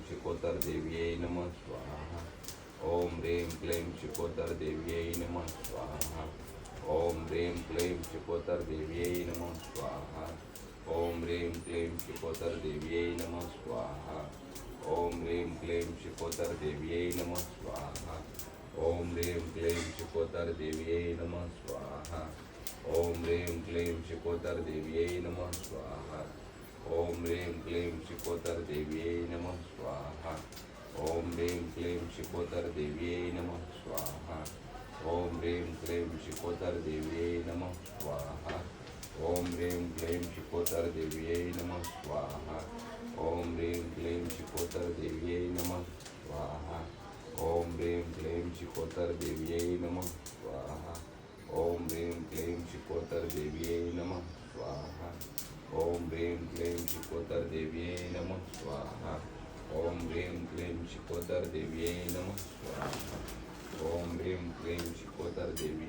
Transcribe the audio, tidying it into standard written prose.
शिकोतर देव्यै नमः स्वाहा। ओम ह्रीं क्लीं शिकोतर देव्यै नमः स्वाहा। ओम ह्रीं क्लीं शिकोतर देव्यै नमः स्वाहा। ओम ह्रीं क्लीं शिकोतर देव्यै नमः स्वाहा। ओम ह्रीं क्लीं शिकोतर देव्यै नमः स्वाहा। ओम ह्रीं क्लीं शिकोतर देव्यै नमः स्वाहा। ओम ह्रीं क्लीं शिकोतर देव्यै नमः स्वाहा। ओम ह्रीं क्लीं शिकोतर देव्यै नमः स्वाहा। ओम ह्रीं क्लीं शिकोतर देव्यै नमः स्वाहा। ओम ह्रीं क्लीं शिकोतर देव्यै नमः स्वाहा। ओम ह्रीं क्लीं शिकोतर देव्यै नमः स्वाहा। ओम ह्रीं क्लीं शिकोतर देव्यै नमः स्वाहा। ओम ह्रीं क्लीं शिकोतर देव्यै नमः स्वाहा। ओम ह्रीं क्लीं शिकोतर देव्यै नमः स्वाहा। ओम ह्रीं क्लीं शिकोतर देव्यै नमः स्वाहा। ओम ह्रीं क्लीं शिकोतर देव्यै नमः स्वाहा। ओम ह्रीं क्लीं शिकोतर देव्यै